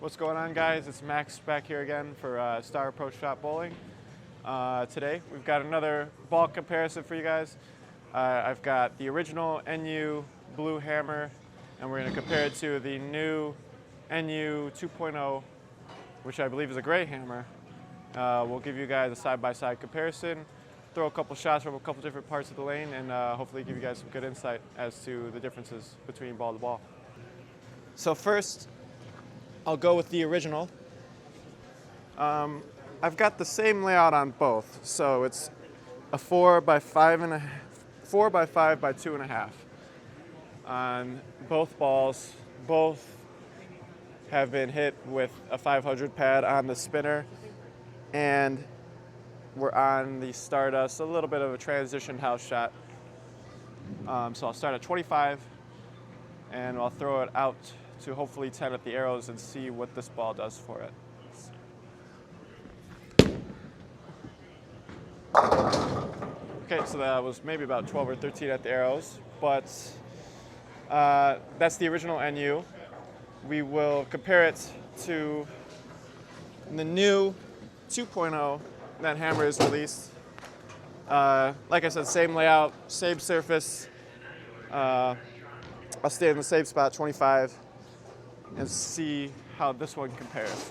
What's going on, guys? It's Max back here again for Star Approach Shot Bowling. Today we've got another ball comparison for you guys. I've got the original NU blue hammer, and we're going to compare it to the new NU 2.0, which I believe is a gray hammer. We'll give you guys a side-by-side comparison, throw a couple shots from a couple different parts of the lane, and hopefully give you guys some good insight as to the differences between ball to ball. So first, I'll go with the original. I've got the same layout on both, so it's a 4 by 5 by 2.5 on both balls. Both have been hit with a 500 pad on the spinner, and we're on the Stardust, a little bit of a transition house shot. So I'll start at 25, and I'll throw it out to hopefully 10 at the arrows and see what this ball does for it. Okay, so that was maybe about 12 or 13 at the arrows, but that's the original NU. We will compare it to the new 2.0 that hammer is released. Like I said, same layout, same surface. I'll stay in the same spot, 25. And see how this one compares.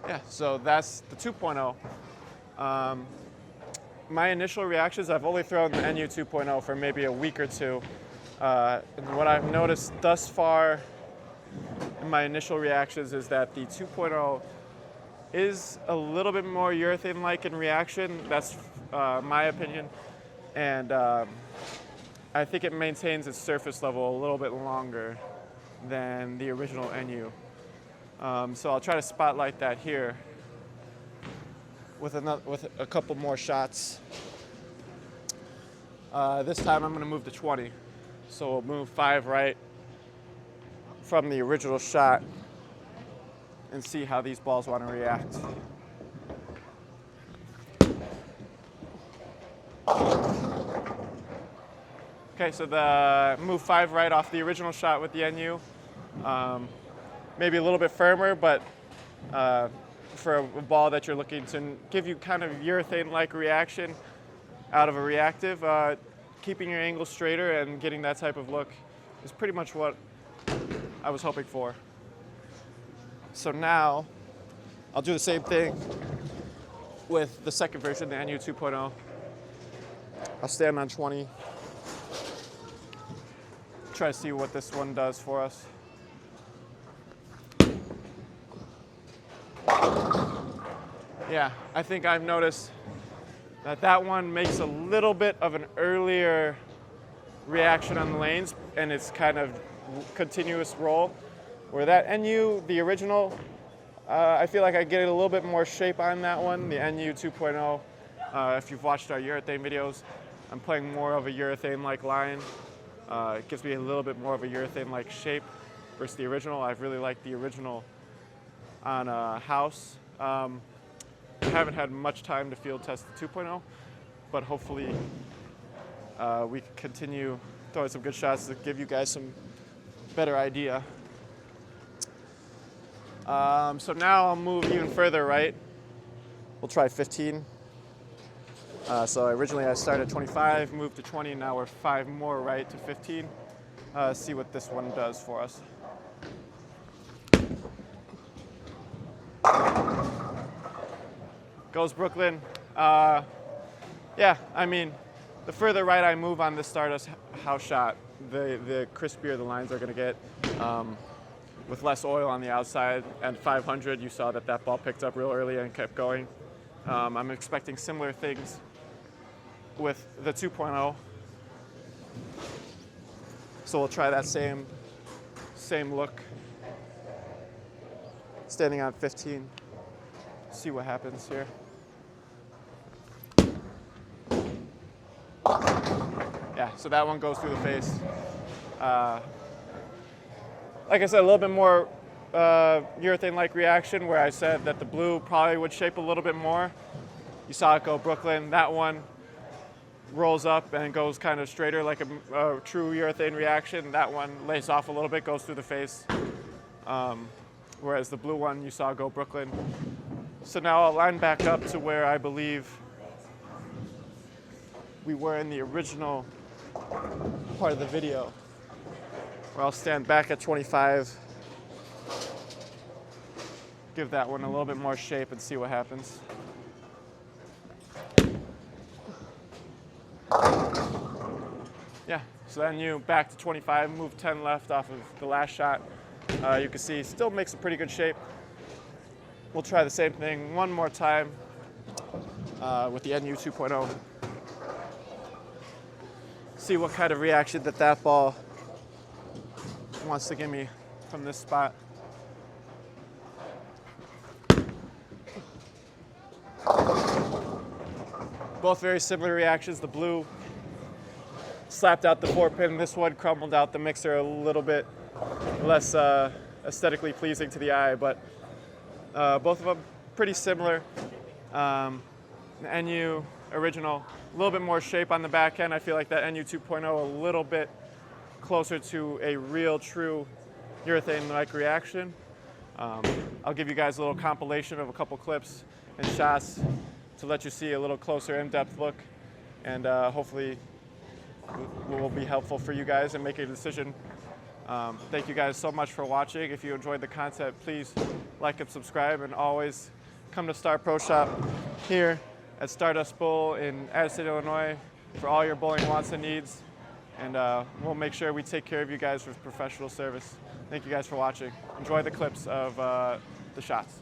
Yeah, so that's the 2.0. My initial reactions, I've only thrown the NU 2.0 for maybe a week or two. And what I've noticed thus far in my initial reactions is that the 2.0 is a little bit more urethane-like in reaction. That's my opinion. And I think it maintains its surface level a little bit longer than the original NU. So I'll try to spotlight that here with a couple more shots. This time I'm going to move to 20. So we'll move 5 right from the original shot and see how these balls want to react. Okay, so the move 5 right off the original shot with the NU. Maybe a little bit firmer, but for a ball that you're looking to give you kind of urethane-like reaction out of a reactive, keeping your angle straighter and getting that type of look is pretty much what I was hoping for. So now I'll do the same thing with the second version, the NU 2.0. I'll stand on 20. Try to see what this one does for us. Yeah, I think I've noticed that one makes a little bit of an earlier reaction on the lanes, and it's kind of continuous roll. Where that NU, the original, I feel like I get a little bit more shape on that one, the NU 2.0. If you've watched our urethane videos, I'm playing more of a urethane-like line. It gives me a little bit more of a urethane-like shape versus the original. I've really liked the original on house. I haven't had much time to field test the 2.0, but hopefully we can continue throwing some good shots to give you guys some better idea. So now I'll move even further right. We'll try 15. So originally I started at 25, moved to 20, now we're 5 more right to 15. See what this one does for us. Goes Brooklyn. Yeah, I mean, the further right I move on this Stardust house shot, the crispier the lines are going to get. With less oil on the outside and 500, you saw that ball picked up real early and kept going. I'm expecting similar things with the 2.0. So we'll try that same look. Standing on 15. See what happens here. Yeah, so that one goes through the face. like I said, a little bit more urethane-like reaction, where I said that the blue probably would shape a little bit more. You saw it go Brooklyn. That one rolls up and goes kind of straighter, like a true urethane reaction. That one lays off a little bit, goes through the face. Whereas the blue one you saw go Brooklyn. So now I'll line back up to where I believe we were in the original part of the video, where I'll stand back at 25, give that one a little bit more shape and see what happens. Yeah, so then you back to 25, move 10 left off of the last shot. You can see still makes a pretty good shape. We'll try the same thing one more time with the NU 2.0. See what kind of reaction that ball wants to give me from this spot. Both very similar reactions. The blue slapped out the 4-pin. This one crumbled out the mixer a little bit less aesthetically pleasing to the eye, but both of them pretty similar. The NU original, a little bit more shape on the back end. I feel like that NU 2.0 a little bit closer to a real, true urethane-like reaction. I'll give you guys a little compilation of a couple clips and shots to let you see a little closer, in-depth look, and hopefully will be helpful for you guys in making a decision. Thank you guys so much for watching. If you enjoyed the content, please like and subscribe, and always come to Star Pro Shop here at Stardust Bowl in Addison, Illinois for all your bowling wants and needs. And we'll make sure we take care of you guys with professional service. Thank you guys for watching. Enjoy the clips of the shots.